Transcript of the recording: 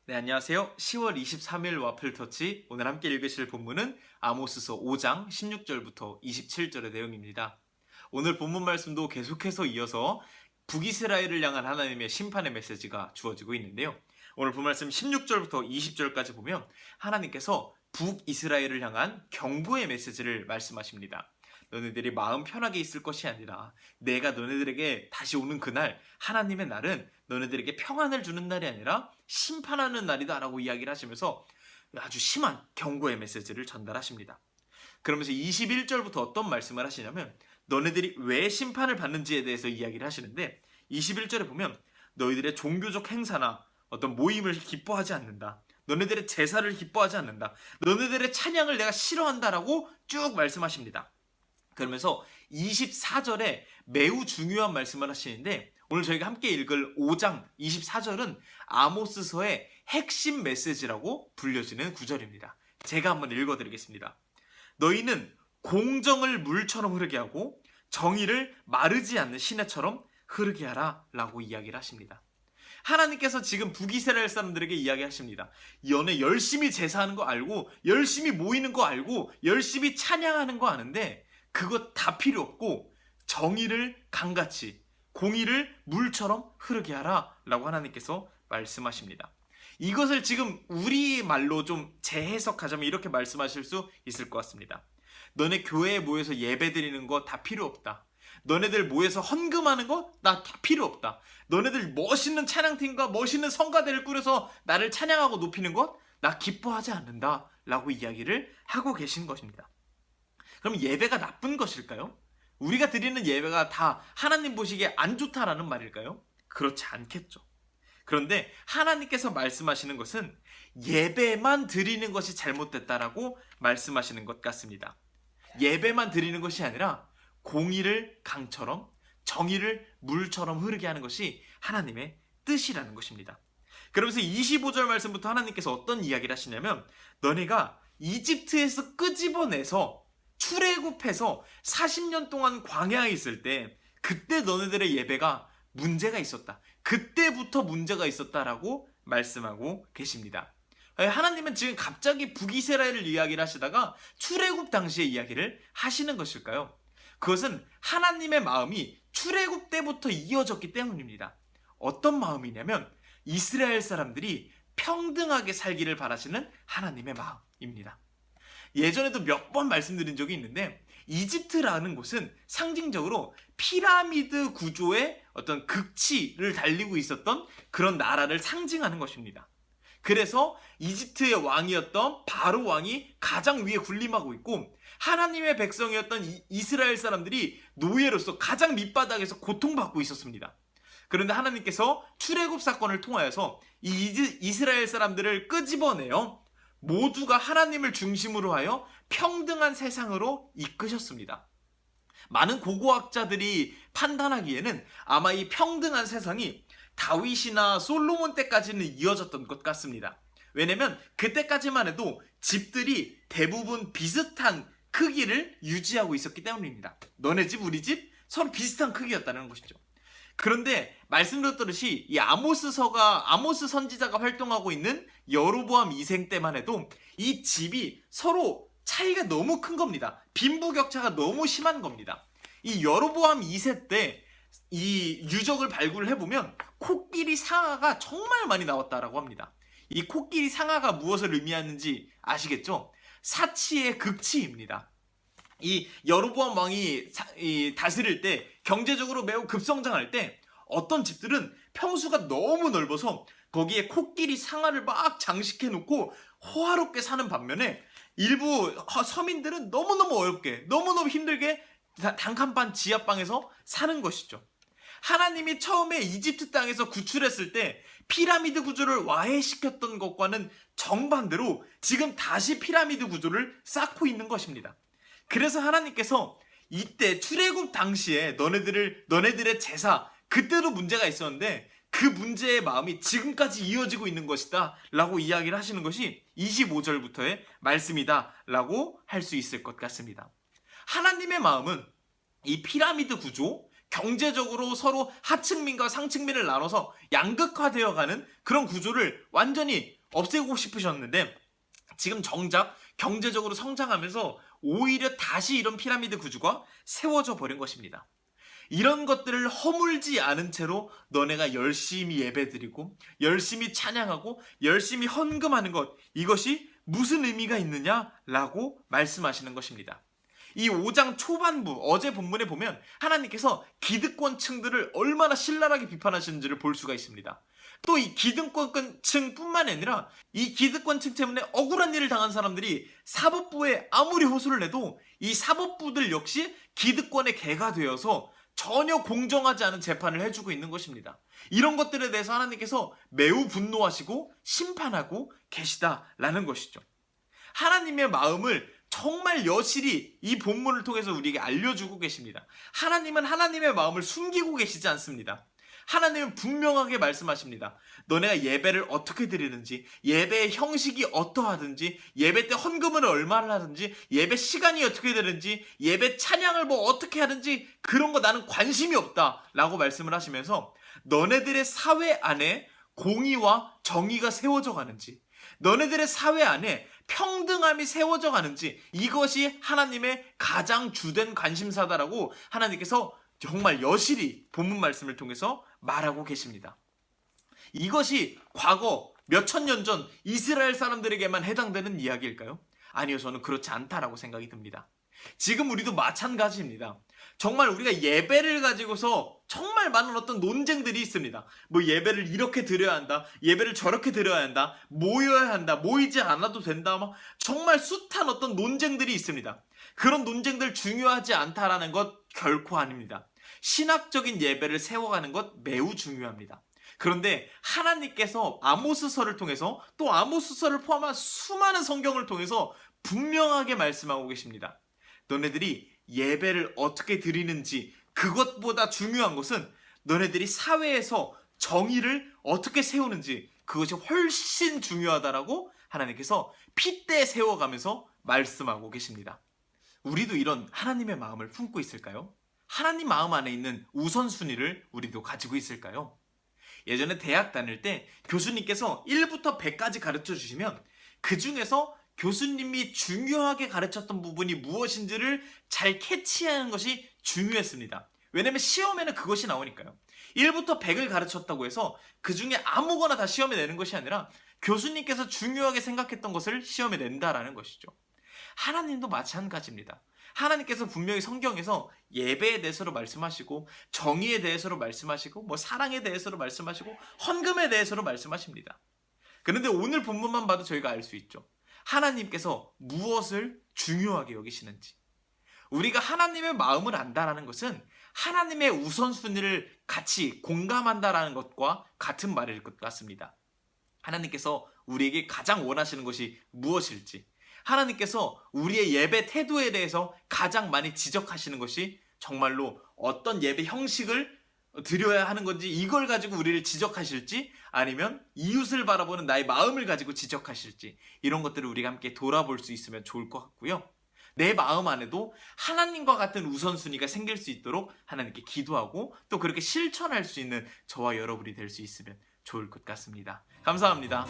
네, 안녕하세요. 10월 23일 와플터치. 오늘 함께 읽으실 본문은 아모스서 5장 16절부터 27절의 내용입니다. 오늘 본문 말씀도 계속해서 이어서 북이스라엘을 향한 하나님의 심판의 메시지가 주어지고 있는데요. 오늘 본문 말씀 16절부터 20절까지 보면 하나님께서 북이스라엘을 향한 경고의 메시지를 말씀하십니다. 너네들이 마음 편하게 있을 것이 아니라 내가 너네들에게 다시 오는 그날, 하나님의 날은 너네들에게 평안을 주는 날이 아니라 심판하는 날이다 라고 이야기를 하시면서 아주 심한 경고의 메시지를 전달하십니다. 그러면서 21절부터 어떤 말씀을 하시냐면 너네들이 왜 심판을 받는지에 대해서 이야기를 하시는데 21절에 보면 너희들의 종교적 행사나 어떤 모임을 기뻐하지 않는다. 너네들의 제사를 기뻐하지 않는다. 너네들의 찬양을 내가 싫어한다라고 쭉 말씀하십니다. 그러면서 24절에 매우 중요한 말씀을 하시는데 오늘 저희가 함께 읽을 5장 24절은 아모스서의 핵심 메시지라고 불려지는 구절입니다. 제가 한번 읽어드리겠습니다. 너희는 공정을 물처럼 흐르게 하고 정의를 마르지 않는 시내처럼 흐르게 하라 라고 이야기를 하십니다. 하나님께서 지금 북이스라엘 사람들에게 이야기하십니다. 너네 열심히 제사하는 거 알고 열심히 모이는 거 알고 열심히 찬양하는 거 아는데 그것 다 필요 없고 정의를 강같이 공의를 물처럼 흐르게 하라 라고 하나님께서 말씀하십니다. 이것을 지금 우리말로 좀 재해석하자면 이렇게 말씀하실 수 있을 것 같습니다. 너네 교회에 모여서 예배 드리는 거 다 필요 없다. 너네들 모여서 헌금하는 거 나 다 필요 없다. 너네들 멋있는 찬양팀과 멋있는 성가대를 꾸려서 나를 찬양하고 높이는 것 나 기뻐하지 않는다 라고 이야기를 하고 계신 것입니다. 그럼 예배가 나쁜 것일까요? 우리가 드리는 예배가 다 하나님 보시기에 안 좋다라는 말일까요? 그렇지 않겠죠. 그런데 하나님께서 말씀하시는 것은 예배만 드리는 것이 잘못됐다라고 말씀하시는 것 같습니다. 예배만 드리는 것이 아니라 공의를 강처럼 정의를 물처럼 흐르게 하는 것이 하나님의 뜻이라는 것입니다. 그러면서 25절 말씀부터 하나님께서 어떤 이야기를 하시냐면 너네가 이집트에서 끄집어내서 출애굽해서 40년 동안 광야에 있을 때 그때 너네들의 예배가 문제가 있었다. 그때부터 문제가 있었다라고 말씀하고 계십니다. 하나님은 지금 갑자기 북이스라엘을 이야기를 하시다가 출애굽 당시의 이야기를 하시는 것일까요? 그것은 하나님의 마음이 출애굽 때부터 이어졌기 때문입니다. 어떤 마음이냐면 이스라엘 사람들이 평등하게 살기를 바라시는 하나님의 마음입니다. 예전에도 몇 번 말씀드린 적이 있는데 이집트라는 곳은 상징적으로 피라미드 구조의 어떤 극치를 달리고 있었던 그런 나라를 상징하는 것입니다. 그래서 이집트의 왕이었던 바로 왕이 가장 위에 군림하고 있고 하나님의 백성이었던 이스라엘 사람들이 노예로서 가장 밑바닥에서 고통받고 있었습니다. 그런데 하나님께서 출애굽 사건을 통하여서 이 이스라엘 사람들을 끄집어내어 모두가 하나님을 중심으로 하여 평등한 세상으로 이끄셨습니다. 많은 고고학자들이 판단하기에는 아마 이 평등한 세상이 다윗이나 솔로몬 때까지는 이어졌던 것 같습니다. 왜냐면 그때까지만 해도 집들이 대부분 비슷한 크기를 유지하고 있었기 때문입니다. 너네 집 우리 집 서로 비슷한 크기였다는 것이죠. 그런데 말씀드렸듯이 이 아모스 선지자가 활동하고 있는 여로보암 2세 때만 해도 이 집이 서로 차이가 너무 큰 겁니다. 빈부격차가 너무 심한 겁니다. 이 여로보암 2세 때 이 유적을 발굴을 해보면 코끼리 상아가 정말 많이 나왔다라고 합니다. 이 코끼리 상아가 무엇을 의미하는지 아시겠죠? 사치의 극치입니다. 이 여로보암 왕이 다스릴 때 경제적으로 매우 급성장할 때 어떤 집들은 평수가 너무 넓어서 거기에 코끼리 상아를 막 장식해 놓고 호화롭게 사는 반면에 일부 서민들은 너무너무 어렵게 너무너무 힘들게 단칸방 지하방에서 사는 것이죠. 하나님이 처음에 이집트 땅에서 구출했을 때 피라미드 구조를 와해시켰던 것과는 정반대로 지금 다시 피라미드 구조를 쌓고 있는 것입니다. 그래서 하나님께서 이때 출애굽 당시에 너네들의 제사 그때도 문제가 있었는데 그 문제의 마음이 지금까지 이어지고 있는 것이다 라고 이야기를 하시는 것이 25절부터의 말씀이다 라고 할 수 있을 것 같습니다. 하나님의 마음은 이 피라미드 구조, 경제적으로 서로 하층민과 상층민을 나눠서 양극화되어가는 그런 구조를 완전히 없애고 싶으셨는데 지금 정작 경제적으로 성장하면서 오히려 다시 이런 피라미드 구조가 세워져 버린 것입니다. 이런 것들을 허물지 않은 채로 너네가 열심히 예배드리고 열심히 찬양하고 열심히 헌금하는 것, 이것이 무슨 의미가 있느냐라고 말씀하시는 것입니다. 이 5장 초반부 어제 본문에 보면 하나님께서 기득권층들을 얼마나 신랄하게 비판하시는지를 볼 수가 있습니다. 또 이 기득권층뿐만 아니라 이 기득권층 때문에 억울한 일을 당한 사람들이 사법부에 아무리 호소를 해도 이 사법부들 역시 기득권의 개가 되어서 전혀 공정하지 않은 재판을 해주고 있는 것입니다. 이런 것들에 대해서 하나님께서 매우 분노하시고 심판하고 계시다라는 것이죠. 하나님의 마음을 정말 여실히 이 본문을 통해서 우리에게 알려주고 계십니다. 하나님은 하나님의 마음을 숨기고 계시지 않습니다. 하나님은 분명하게 말씀하십니다. 너네가 예배를 어떻게 드리는지, 예배의 형식이 어떠하든지, 예배 때 헌금을 얼마나 하든지, 예배 시간이 어떻게 되는지, 예배 찬양을 뭐 어떻게 하든지 그런 거 나는 관심이 없다 라고 말씀을 하시면서 너네들의 사회 안에 공의와 정의가 세워져 가는지, 너네들의 사회 안에 평등함이 세워져 가는지, 이것이 하나님의 가장 주된 관심사다라고 하나님께서 정말 여실히 본문 말씀을 통해서 말하고 계십니다. 이것이 과거 몇천 년 전 이스라엘 사람들에게만 해당되는 이야기일까요? 아니요, 저는 그렇지 않다라고 생각이 듭니다. 지금 우리도 마찬가지입니다. 정말 우리가 예배를 가지고서 정말 많은 어떤 논쟁들이 있습니다. 뭐 예배를 이렇게 드려야 한다, 예배를 저렇게 드려야 한다, 모여야 한다, 모이지 않아도 된다, 막 정말 숱한 어떤 논쟁들이 있습니다. 그런 논쟁들 중요하지 않다라는 것 결코 아닙니다. 신학적인 예배를 세워가는 것 매우 중요합니다. 그런데 하나님께서 아모스서를 통해서 또 아모스서를 포함한 수많은 성경을 통해서 분명하게 말씀하고 계십니다. 너네들이 예배를 어떻게 드리는지 그것보다 중요한 것은 너네들이 사회에서 정의를 어떻게 세우는지, 그것이 훨씬 중요하다라고 하나님께서 핏대 세워가면서 말씀하고 계십니다. 우리도 이런 하나님의 마음을 품고 있을까요? 하나님 마음 안에 있는 우선순위를 우리도 가지고 있을까요? 예전에 대학 다닐 때 교수님께서 1부터 100까지 가르쳐 주시면 그 중에서 교수님이 중요하게 가르쳤던 부분이 무엇인지를 잘 캐치하는 것이 중요했습니다. 왜냐면 시험에는 그것이 나오니까요. 1부터 100을 가르쳤다고 해서 그 중에 아무거나 다 시험에 내는 것이 아니라 교수님께서 중요하게 생각했던 것을 시험에 낸다라는 것이죠. 하나님도 마찬가지입니다. 하나님께서 분명히 성경에서 예배에 대해서로 말씀하시고 정의에 대해서로 말씀하시고 뭐 사랑에 대해서로 말씀하시고 헌금에 대해서로 말씀하십니다. 그런데 오늘 본문만 봐도 저희가 알 수 있죠. 하나님께서 무엇을 중요하게 여기시는지. 우리가 하나님의 마음을 안다라는 것은 하나님의 우선순위를 같이 공감한다라는 것과 같은 말일 것 같습니다. 하나님께서 우리에게 가장 원하시는 것이 무엇일지, 하나님께서 우리의 예배 태도에 대해서 가장 많이 지적하시는 것이 정말로 어떤 예배 형식을 드려야 하는 건지, 이걸 가지고 우리를 지적하실지, 아니면 이웃을 바라보는 나의 마음을 가지고 지적하실지, 이런 것들을 우리가 함께 돌아볼 수 있으면 좋을 것 같고요. 내 마음 안에도 하나님과 같은 우선순위가 생길 수 있도록 하나님께 기도하고 또 그렇게 실천할 수 있는 저와 여러분이 될 수 있으면 좋을 것 같습니다. 감사합니다.